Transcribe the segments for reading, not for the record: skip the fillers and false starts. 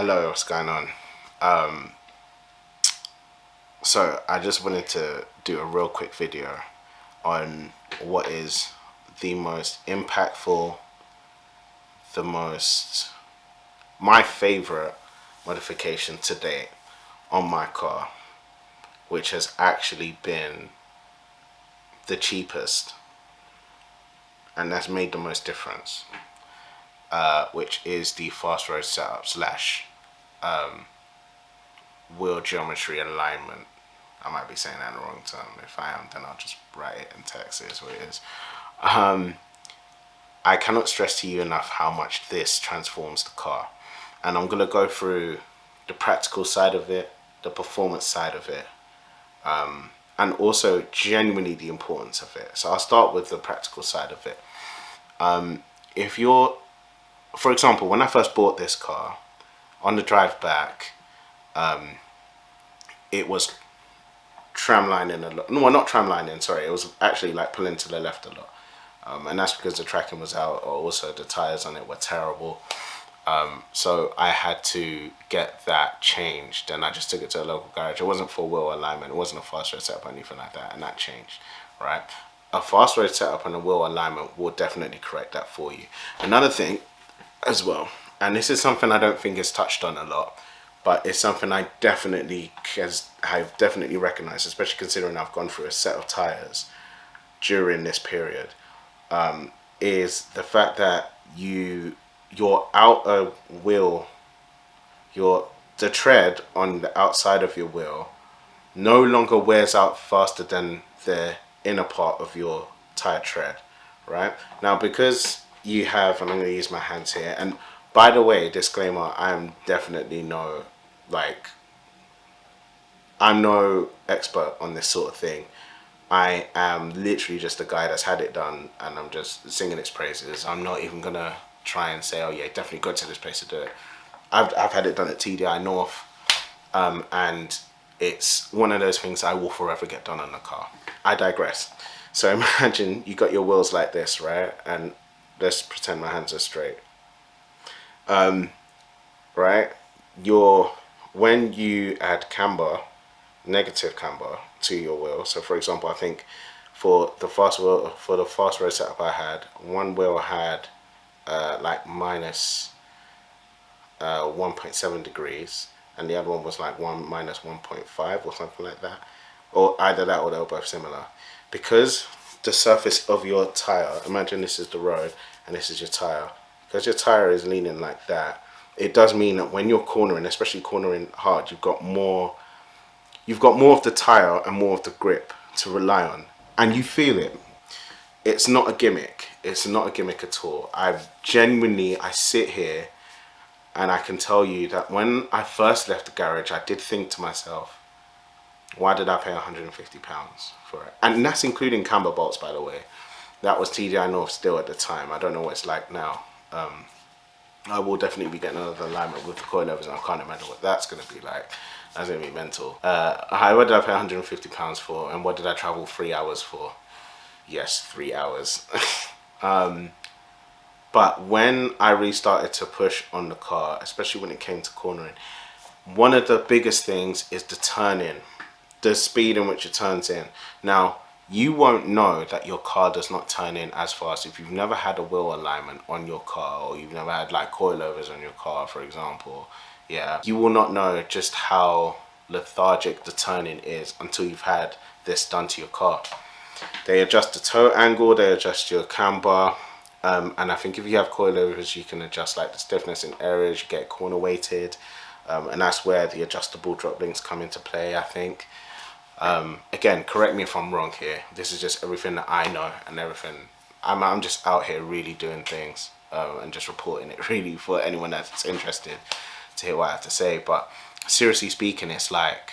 Hello, what's going on? Um, so I just wanted to do a real quick video on what is the most impactful, the most, my favorite modification to date on my car, which has actually been the cheapest and that's made the most difference, which is the fast road setup slash wheel geometry alignment. I might be saying that in the wrong term. If I am, then I'll just write it in text. It is what it is. I cannot stress to you enough how much this transforms the car. And I'm going to go through the practical side of it, the performance side of it, and also genuinely the importance of it. So I'll start with the practical side of it. If you're, for example, when I first bought this car, on the drive back, it was tramlining a lot. No, well, not tramlining, sorry. It was actually like pulling to the left a lot. And that's because the tracking was out, or also the tires on it were terrible. So I had to get that changed, and I just took it to a local garage. It wasn't for wheel alignment, it wasn't a fast road setup or anything like that, and that changed, right? A fast road setup and a wheel alignment will definitely correct that for you. Another thing as well, and this is something I don't think is touched on a lot, but it's something I've definitely recognized, especially considering I've gone through a set of tires during this period, is the fact that your outer wheel, the tread on the outside of your wheel no longer wears out faster than the inner part of your tire tread, right? Now, because you have, and I'm going to use my hands here, and by the way, disclaimer, like, I'm no expert on this sort of thing. I am literally just a guy that's had it done, and I'm just singing its praises. I'm not even gonna try and say, oh yeah, definitely go to this place to do it. I've had it done at TDI North, and it's one of those things I will forever get done on the car. I digress. So imagine you got your wheels like this, right? And let's pretend my hands are straight, right? When you add camber, negative camber to your wheel. So for example, I think for the fast road setup I had, one wheel had like minus 1.7 degrees, and the other one was like minus 1.5 or something like that, or either that or they were both similar. Because the surface of your tire, imagine this is the road and this is your tire, because your tire is leaning like that, it does mean that when you're cornering, especially cornering hard, you've got more of the tire and more of the grip to rely on, and you feel it. It's not a gimmick. It's not a gimmick at all. I sit here and I can tell you that when I first left the garage, I did think to myself, why did I pay £150 for it? And that's including camber bolts, by the way. That was TDI North still at the time. I don't know what it's like now. I will definitely be getting another alignment with the coilovers, and I can't imagine what that's going to be like. That's going to be mental. What did I pay £150 for, and what did I travel 3 hours for? Yes, 3 hours. But when I restarted to push on the car, especially when it came to cornering, one of the biggest things is the turn-in, the speed in which it turns in. Now, you won't know that your car does not turn in as fast if you've never had a wheel alignment on your car, or you've never had like coilovers on your car, for example. Yeah, you will not know just how lethargic the turning is until you've had this done to your car. They adjust the toe angle, they adjust your camber, and I think if you have coilovers, you can adjust like the stiffness in areas, you get corner weighted, and that's where the adjustable drop links come into play, I think. Again, correct me if I'm wrong here. This is just everything that I know and everything. I'm just out here really doing things, and just reporting it really for anyone that's interested to hear what I have to say. But seriously speaking, it's like,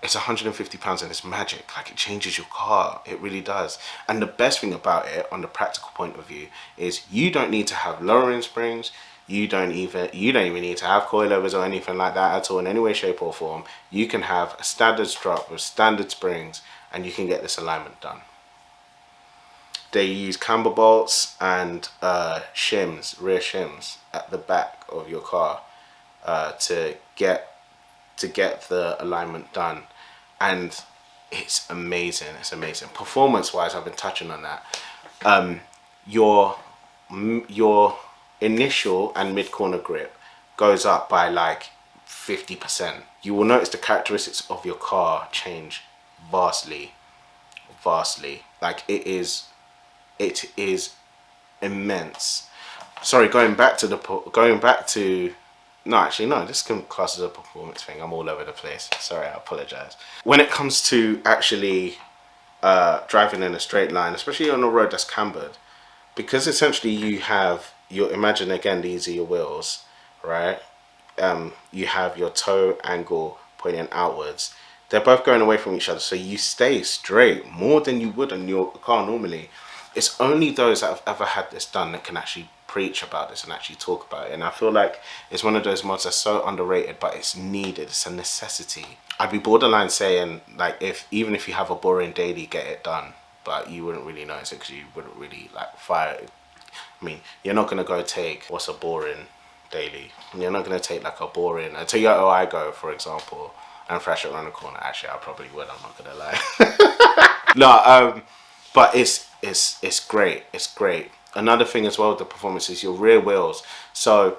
it's £150 and it's magic. Like, it changes your car. It really does. And the best thing about it, on the practical point of view, is you don't need to have lowering springs. You don't even need to have coilovers or anything like that at all in any way, shape or form. You can have a standard strut with standard springs and you can get this alignment done. They use camber bolts and shims, rear shims at the back of your car. to get the alignment done, and it's amazing. It's amazing. Performance wise, I've been touching on that. Your initial and mid corner grip goes up by like 50%. You will notice the characteristics of your car change vastly. Like it is immense. Sorry, going back to no, actually no, this can class as a performance thing. I'm all over the place. Sorry, I apologize. When it comes to actually driving in a straight line, especially on a road that's cambered, because essentially imagine again, these are your wheels, right? You have your toe angle pointing outwards. They're both going away from each other, so you stay straight more than you would on your car normally. It's only those that have ever had this done that can actually preach about this and actually talk about it. And I feel like it's one of those mods that's so underrated, but it's needed. It's a necessity. I'd be borderline saying, like, even if you have a boring daily, get it done, but you wouldn't really notice it because you wouldn't really like fire it. I mean, you're not gonna go take what's a boring daily. You're not gonna take like a boring a Toyota Igo, for example, and thrash it around the corner. Actually, I probably would. I'm not gonna lie. No, but it's great. It's great. Another thing as well with the performance is your rear wheels. So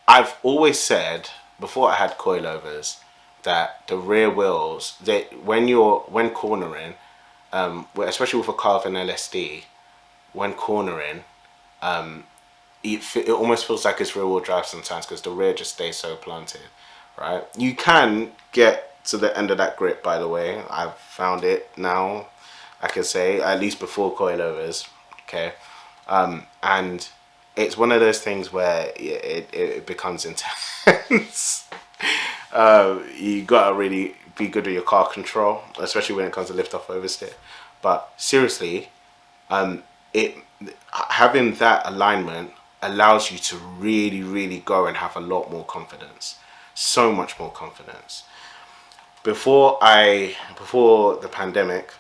I've always said before I had coilovers that the rear wheels, when cornering, especially with a car with an LSD, when cornering, it almost feels like it's rear wheel drive sometimes because the rear just stays so planted, right? You can get to the end of that grip, by the way. I've found it now, I can say, at least before coilovers, okay? And it's one of those things where it becomes intense. You gotta really be good with your car control, especially when it comes to lift off oversteer. But seriously, having that alignment allows you to really go and have a lot more confidence, so much more confidence. Before the pandemic,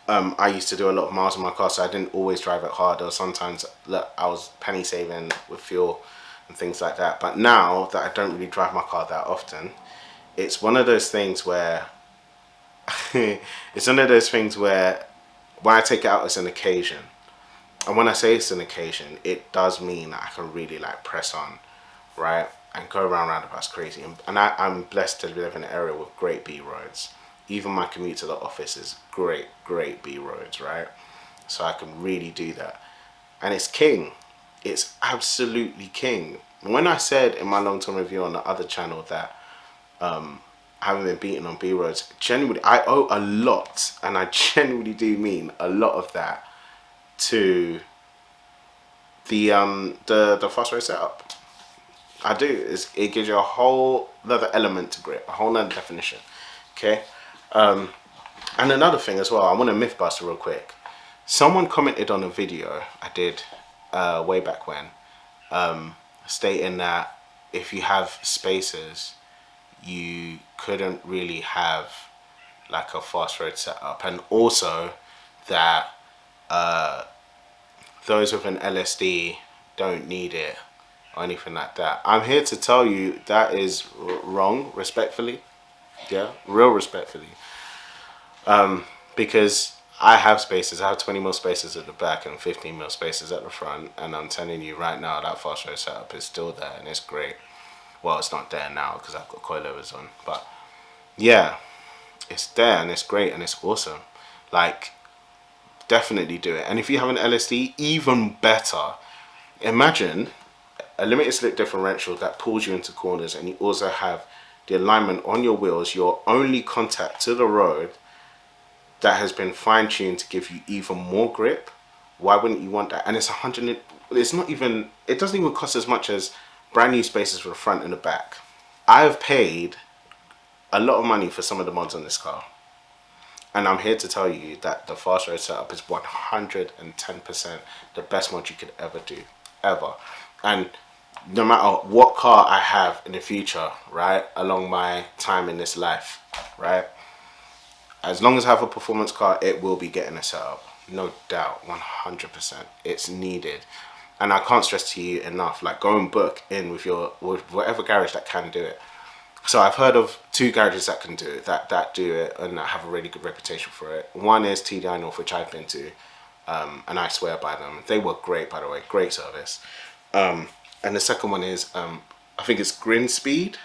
I used to do a lot of miles on my car, so I didn't always drive it hard. Or sometimes I was penny saving with fuel and things like that. But now that I don't really drive my car that often, it's one of those things where when I take it out, it's an occasion. And when I say it's an occasion, it does mean that I can really like press on, right? And go around roundabouts crazy. And I'm blessed to live in an area with great B roads. Even my commute to the office is great B roads, right? So I can really do that. And it's king. It's absolutely king. When I said in my long-term review on the other channel that I haven't been beaten on B roads, genuinely, I owe a lot, and I genuinely do mean a lot of that, to the fast road setup. I do. It gives you a whole other element to grip, a whole other definition. Okay. And another thing as well, I want to myth bust real quick. Someone commented on a video I did way back when, stating that if you have spacers, you couldn't really have like a fast road setup, and also that those with an LSD don't need it or anything like that. I'm here to tell you that is wrong, respectfully. Yeah, real respectfully. Because I have spaces. I have 20 mil spaces at the back and 15 mil spaces at the front, and I'm telling you right now that fast road setup is still there and it's great. Well, it's not there now because I've got coilovers on, but yeah, it's there and it's great and it's awesome. Like, definitely do it. And if you have an LSD, even better. Imagine a limited slip differential that pulls you into corners, and you also have the alignment on your wheels, your only contact to the road, that has been fine-tuned to give you even more grip. Why wouldn't you want that? And it's it doesn't even cost as much as brand new spaces for the front and the back. I've paid a lot of money for some of the mods on this car, and I'm here to tell you that the fast road setup is 110% the best mod you could ever do, ever. And no matter what car I have in the future, right, along my time in this life, right, as long as I have a performance car, it will be getting a setup, no doubt, 100%. It's needed. And I can't stress to you enough, like, go and book in with whatever garage that can do it. So I've heard of 2 garages that can do it, that do it, and that have a really good reputation for it. One is TDI North, which I've been to, and I swear by them. They were great, by the way, great service. And the second one is, I think it's Grin Speed.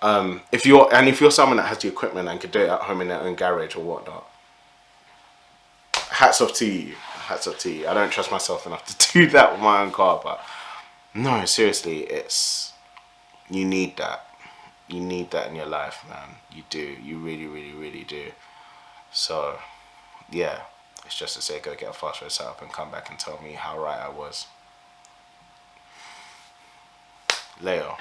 If you're someone that has the equipment and can do it at home in their own garage or whatnot, hats off to you. Hats off to you. I don't trust myself enough to do that with my own car, but no, seriously, you need that. You need that in your life, man. You do. You really, really, really do. So, yeah, it's just to say, go get a fast road set up and come back and tell me how right I was. Leo.